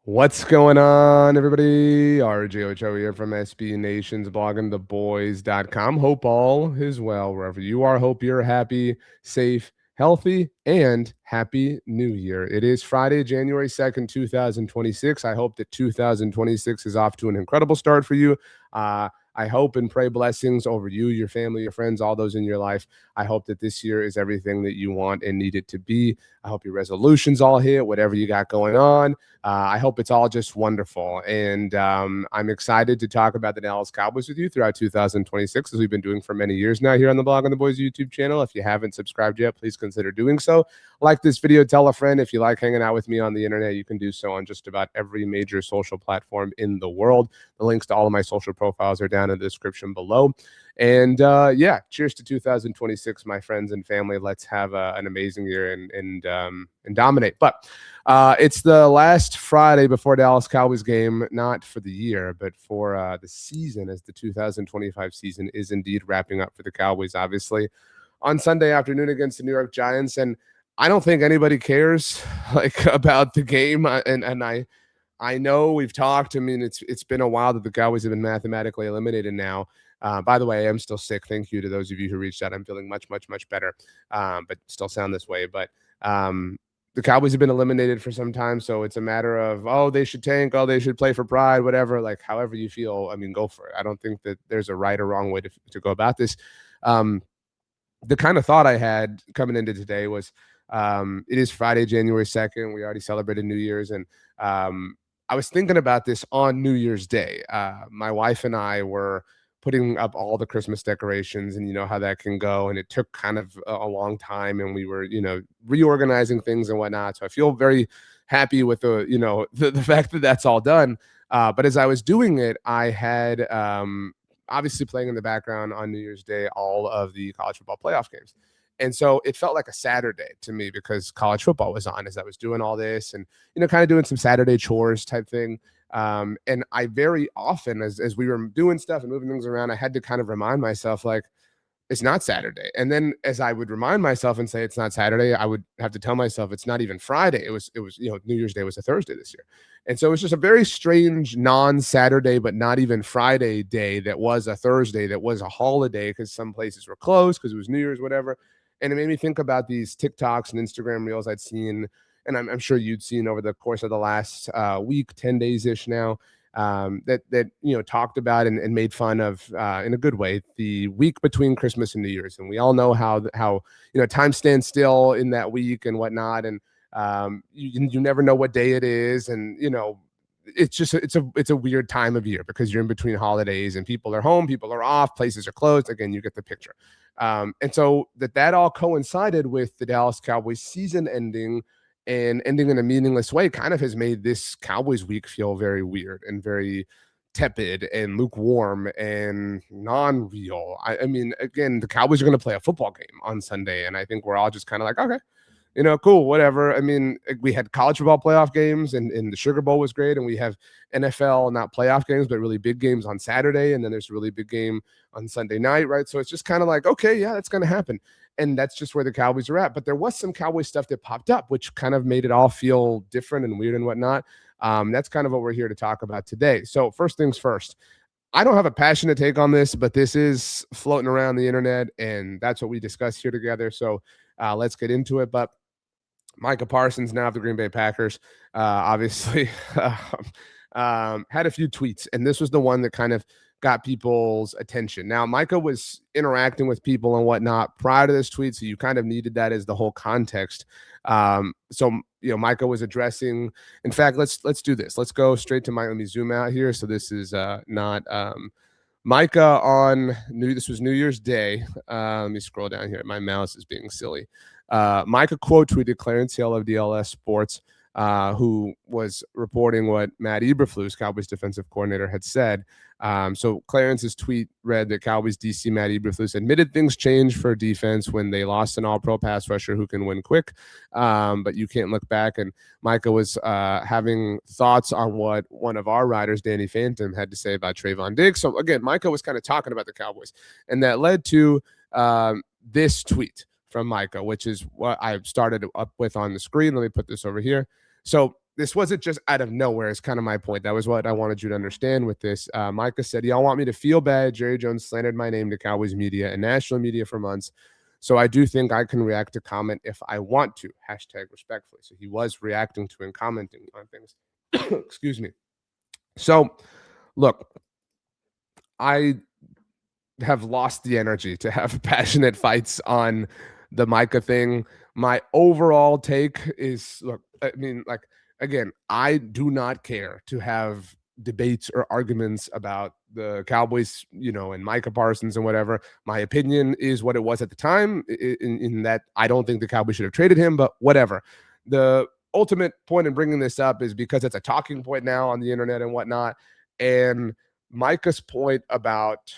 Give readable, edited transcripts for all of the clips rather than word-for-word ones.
What's going on, everybody? RJ Ochoa here from SB Nation's bloggingtheboys.com. Hope all is well wherever you are. Hope you're happy, safe, healthy, and happy new year. It is Friday, January 2nd, 2026. I hope that 2026 is off to an incredible start for you. I hope and pray blessings over you, your family, your friends, all those in your life. I hope that this year is everything that you want and need it to be. I hope your resolutions all hit, whatever you got going on. I hope it's all just wonderful. And I'm excited to talk about the Dallas Cowboys with you throughout 2026, as we've been doing for many years now here on the Blog on the Boys YouTube channel. If you haven't subscribed yet, please consider doing so. Like this video, tell a friend. If you like hanging out with me on the internet, you can do so on just about every major social platform in the world. The links to all of my social profiles are down in the description below. And yeah, cheers to 2026, my friends and family. Let's have an amazing year and dominate. But it's the last Friday before Dallas Cowboys game, not for the year, but for the season, as the 2025 season is indeed wrapping up for the Cowboys, obviously, on Sunday afternoon against the New York Giants. And I don't think anybody cares about the game. And I know we've talked. I mean, it's been a while that the Cowboys have been mathematically eliminated now. By the way, I am still sick. Thank you to those of you who reached out. I'm feeling much, much, much better, but still sound this way. But the Cowboys have been eliminated for some time, so it's a matter of, oh, they should tank, oh, they should play for pride, whatever. Like, however you feel, I mean, go for it. I don't think that there's a right or wrong way to go about this. The kind of thought I had coming into today was, it is Friday, January 2nd. We already celebrated New Year's, and I was thinking about this on New Year's Day. My wife and I were putting up all the Christmas decorations, and you know how that can go. And it took kind of a long time, and we were, reorganizing things and whatnot. So I feel very happy with the fact that that's all done. But as I was doing it, I had obviously playing in the background on New Year's Day all of the college football playoff games. And so it felt like a Saturday to me because college football was on as I was doing all this and, kind of doing some Saturday chores type thing. And I very often, as we were doing stuff and moving things around, I had to kind of remind myself, like, it's not Saturday. And then as I would remind myself and say it's not Saturday, I would have to tell myself it's not even Friday. It was, New Year's Day was a Thursday this year. And so it was just a very strange non-Saturday, but not even Friday day that was a Thursday, that was a holiday because some places were closed because it was New Year's, whatever. And it made me think about these TikToks and Instagram reels I'd seen, and I'm sure you'd seen over the course of the last week, 10 days ish now, that talked about and made fun of in a good way the week between Christmas and New Year's. And we all know how time stands still in that week and whatnot, and you never know what day it is, and it's just it's a weird time of year because you're in between holidays and people are home, people are off, places are closed. Again, you get the picture. And so that all coincided with the Dallas Cowboys season ending and ending in a meaningless way kind of has made this Cowboys week feel very weird and very tepid and lukewarm and non-real. I mean, again, the Cowboys are going to play a football game on Sunday, and I think we're all just kind of like, okay, cool, whatever. I mean, we had college football playoff games, and the Sugar Bowl was great, and we have NFL, not playoff games, but really big games on Saturday, and then there's a really big game on Sunday night, right? So it's just kind of like, okay, yeah, that's going to happen. And that's just where the Cowboys are at. But there was some Cowboys stuff that popped up, which kind of made it all feel different and weird and whatnot. That's kind of what we're here to talk about today. So first things first, I don't have a passionate take on this, but this is floating around the internet, and that's what we discuss here together. So let's get into it. But Micah Parsons, now of the Green Bay Packers, obviously had a few tweets, and this was the one that kind of got people's attention. Now, Micah was interacting with people and whatnot prior to this tweet, so you kind of needed that as the whole context. So Micah was addressing. In fact, let's do this. Let's go straight to Micah. Let me zoom out here. So this is not Micah on this was New Year's Day. Let me scroll down here. My mouse is being silly. Micah quote tweeted Clarence Hill of DLS Sports, who was reporting what Matt Eberflus, Cowboys defensive coordinator, had said. So Clarence's tweet read that Cowboys DC Matt Eberflus admitted things changed for defense when they lost an all-pro pass rusher who can win quick, but you can't look back. And Micah was having thoughts on what one of our writers, Danny Phantom, had to say about Trayvon Diggs. So again, Micah was kind of talking about the Cowboys, and that led to this tweet from Micah, which is what I started up with on the screen. Let me put this over here. So this wasn't just out of nowhere, is kind of my point. That was what I wanted you to understand with this. Micah said, y'all want me to feel bad. Jerry Jones slandered my name to Cowboys media and national media for months. So I do think I can react to comment if I want to. Hashtag respectfully. So he was reacting to and commenting on things. Excuse me. So look, I have lost the energy to have passionate fights on the Micah thing. My overall take is, look, I mean, like, again, I do not care to have debates or arguments about the Cowboys, and Micah Parsons and whatever. My opinion is what it was at the time, in that I don't think the Cowboys should have traded him, but whatever. The ultimate point in bringing this up is because it's a talking point now on the internet and whatnot. And Micah's point about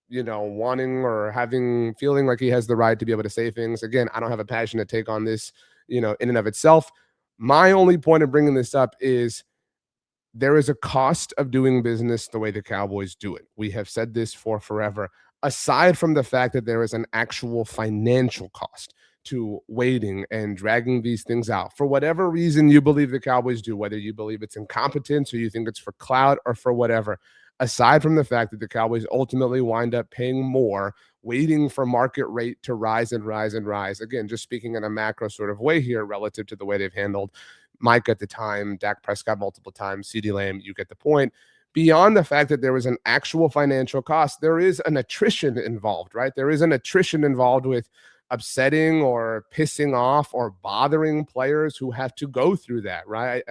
wanting or feeling like he has the right to be able to say things. Again, I don't have a passionate take on this, in and of itself. My only point of bringing this up is there is a cost of doing business the way the Cowboys do it. We have said this for forever. Aside from the fact that there is an actual financial cost to waiting and dragging these things out, for whatever reason you believe the Cowboys do, whether you believe it's incompetence or you think it's for clout or for whatever, aside from the fact that the Cowboys ultimately wind up paying more, waiting for market rate to rise and rise and rise. Again, just speaking in a macro sort of way here relative to the way they've handled Mike at the time, Dak Prescott multiple times, CeeDee Lamb, you get the point. Beyond the fact that there was an actual financial cost, there is an attrition involved, right? There is an attrition involved with upsetting or pissing off or bothering players who have to go through that, right?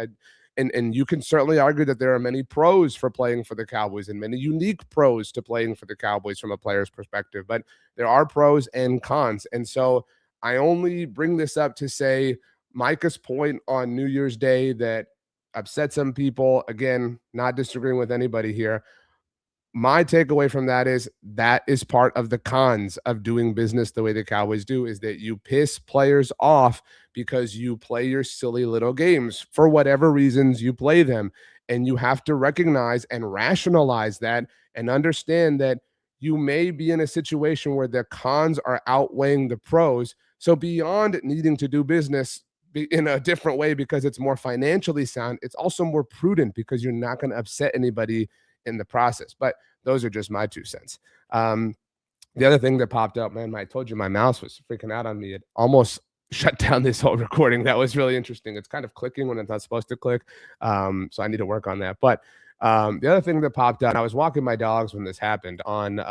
And you can certainly argue that there are many pros for playing for the Cowboys and many unique pros to playing for the Cowboys from a player's perspective, but there are pros and cons. And so I only bring this up to say Micah's point on New Year's Day that upset some people, again, not disagreeing with anybody here. My takeaway from that is part of the cons of doing business the way the Cowboys do, is that you piss players off because you play your silly little games for whatever reasons you play them. And you have to recognize and rationalize that and understand that you may be in a situation where the cons are outweighing the pros. So beyond needing to do business in a different way because it's more financially sound, it's also more prudent because you're not going to upset anybody in the process. But those are just my 2 cents. The other thing that popped up, man, I told you my mouse was freaking out on me. It almost shut down this whole recording. That was really interesting. It's kind of clicking when it's not supposed to click. So I need to work on that. But the other thing that popped out, I was walking my dogs when this happened on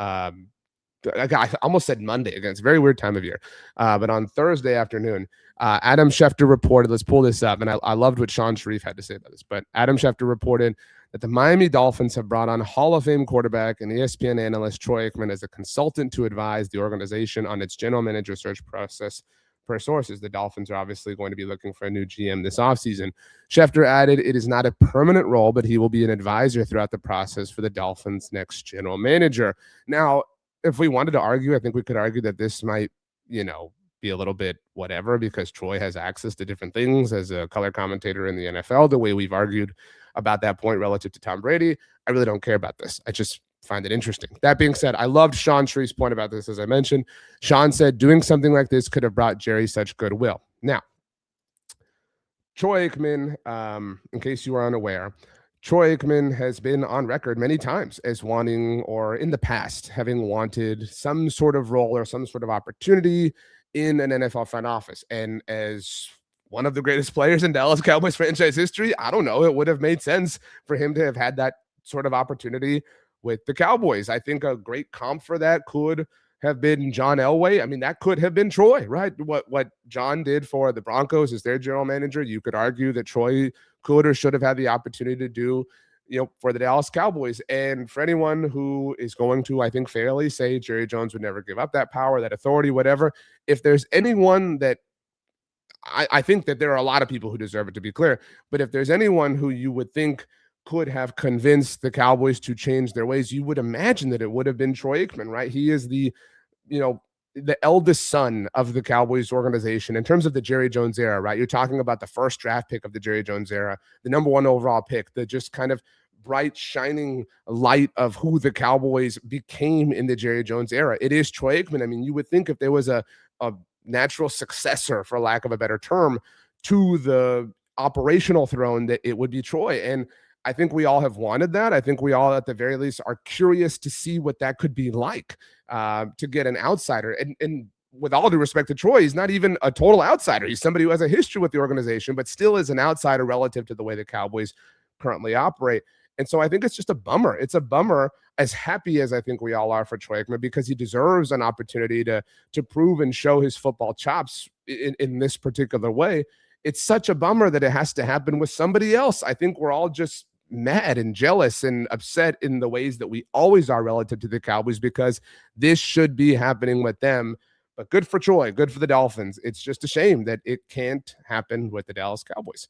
I almost said Monday again. It's a very weird time of year. But on Thursday afternoon, Adam Schefter reported, let's pull this up. And I loved what Sean Sharif had to say about this. But Adam Schefter reported that the Miami Dolphins have brought on Hall of Fame quarterback and ESPN analyst Troy Aikman as a consultant to advise the organization on its general manager search process. Per sources, the Dolphins are obviously going to be looking for a new GM this offseason. Schefter added, it is not a permanent role, but he will be an advisor throughout the process for the Dolphins' next general manager. Now, if we wanted to argue, I think we could argue that this might, be a little bit whatever because Troy has access to different things as a color commentator in the NFL, the way we've argued about that point relative to Tom Brady. I really don't care about this. I just find it interesting. That being said, I loved Sean Sharif's point about this, as I mentioned. Sean said doing something like this could have brought Jerry such goodwill. Now, Troy Aikman, in case you are unaware, Troy Aikman has been on record many times as wanting, or in the past, having wanted some sort of role or some sort of opportunity in an NFL front office. And as one of the greatest players in Dallas Cowboys franchise history, I don't know, it would have made sense for him to have had that sort of opportunity with the Cowboys. I think a great comp for that could have been John Elway. I mean, that could have been Troy, right? What John did for the Broncos as their general manager, you could argue that Troy could or should have had the opportunity to do, for the Dallas Cowboys. And for anyone who is going to, I think, fairly say Jerry Jones would never give up that power, that authority, whatever, if there's anyone that I think that there are a lot of people who deserve it, to be clear, but if there's anyone who you would think could have convinced the Cowboys to change their ways, you would imagine that it would have been Troy Aikman, right? He is the eldest son of the Cowboys organization in terms of the Jerry Jones era, right? You're talking about the first draft pick of the Jerry Jones era, the number 1 overall pick, the just kind of bright, shining light of who the Cowboys became in the Jerry Jones era. It is Troy Aikman. I mean, you would think if there was a natural successor, for lack of a better term, to the operational throne, that it would be Troy. And I think we all have wanted that. I think we all, at the very least, are curious to see what that could be like, to get an outsider. And with all due respect to Troy, he's not even a total outsider. He's somebody who has a history with the organization, but still is an outsider relative to the way the Cowboys currently operate. And so I think it's just a bummer. It's a bummer, as happy as I think we all are for Troy Aikman, because he deserves an opportunity to prove and show his football chops in this particular way. It's such a bummer that it has to happen with somebody else. I think we're all just mad and jealous and upset in the ways that we always are relative to the Cowboys, because this should be happening with them. But good for Troy, good for the Dolphins. It's just a shame that it can't happen with the Dallas Cowboys.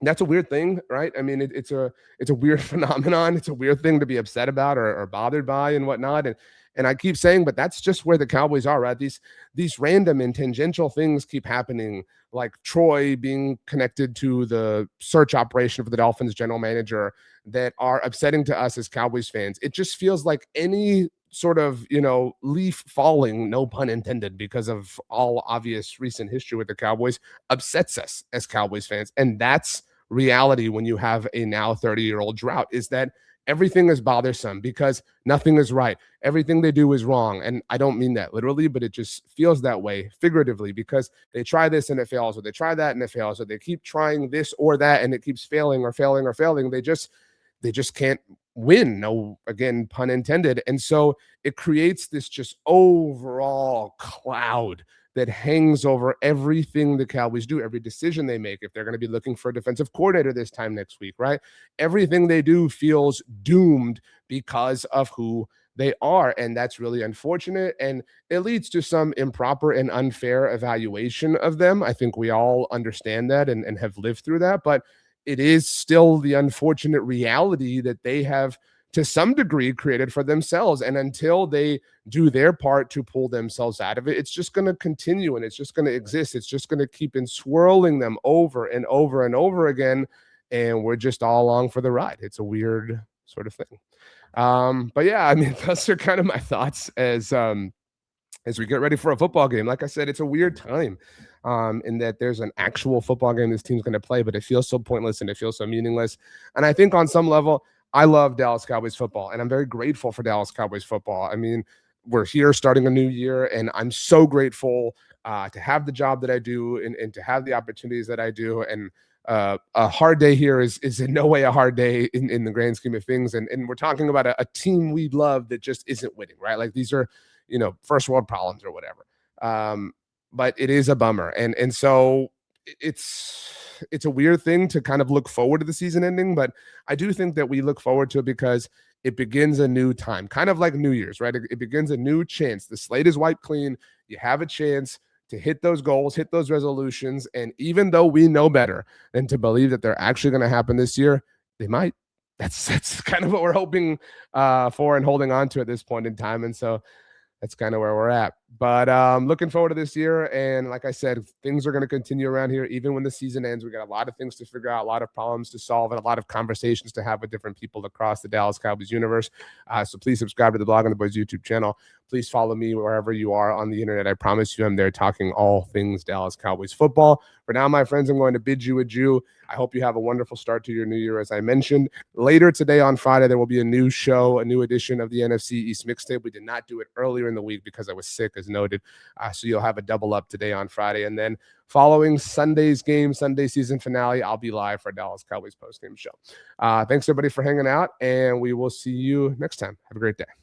That's a weird thing, right? I mean, it's a weird phenomenon. It's a weird thing to be upset about or bothered by and whatnot. And I keep saying, but that's just where the Cowboys are, right? These random and tangential things keep happening, like Troy being connected to the search operation for the Dolphins general manager, that are upsetting to us as Cowboys fans. It just feels like any sort of, leaf falling, no pun intended, because of all obvious recent history with the Cowboys, upsets us as Cowboys fans. And that's reality when you have a now 30-year-old drought, is that everything is bothersome because nothing is right. Everything they do is wrong. And I don't mean that literally, but it just feels that way figuratively, because they try this and it fails, or they try that and it fails, or they keep trying this or that and it keeps failing or failing or failing. They just can't win. No, again, pun intended. And so it creates this just overall cloud that hangs over everything the Cowboys do, every decision they make. If they're going to be looking for a defensive coordinator this time next week, right? Everything they do feels doomed because of who they are. And that's really unfortunate. And it leads to some improper and unfair evaluation of them. I think we all understand that and have lived through that. But it is still the unfortunate reality that they have, to some degree, created for themselves. And until they do their part to pull themselves out of it, it's just going to continue and it's just going to exist. It's just going to keep swirling them over and over and over again. And we're just all along for the ride. It's a weird sort of thing. But yeah, I mean, those are kind of my thoughts as we get ready for a football game. Like I said, it's a weird time, in that there's an actual football game this team's going to play, but it feels so pointless and it feels so meaningless. And I think on some level, I love Dallas Cowboys football, and I'm very grateful for Dallas Cowboys football. I mean, we're here starting a new year, and I'm so grateful to have the job that I do and to have the opportunities that I do. And a hard day here is in no way a hard day in the grand scheme of things. And we're talking about a team we love that just isn't winning, right? Like, these are, first world problems or whatever. But it is a bummer. And so it's a weird thing to kind of look forward to the season ending, but I do think that we look forward to it because it begins a new time, kind of like New Year's, right? It begins a new chance. The slate is wiped clean. You have a chance to hit those goals, hit those resolutions. And even though we know better than to believe that they're actually going to happen this year, they might. That's kind of what we're hoping for and holding on to at this point in time. And so that's kind of where we're at. But looking forward to this year. And like I said, things are going to continue around here. Even when the season ends, we got a lot of things to figure out, a lot of problems to solve, and a lot of conversations to have with different people across the Dallas Cowboys universe. So please subscribe to the Blog on the Boys YouTube channel. Please follow me wherever you are on the internet. I promise you I'm there talking all things Dallas Cowboys football. For now, my friends, I'm going to bid you adieu. I hope you have a wonderful start to your new year. As I mentioned, later today on Friday, there will be a new show, a new edition of the NFC East Mixtape. We did not do it earlier in the week because I was sick, as noted. So you'll have a double up today on Friday. And then following Sunday's game, Sunday season finale, I'll be live for a Dallas Cowboys postgame show. Thanks, everybody, for hanging out, and we will see you next time. Have a great day.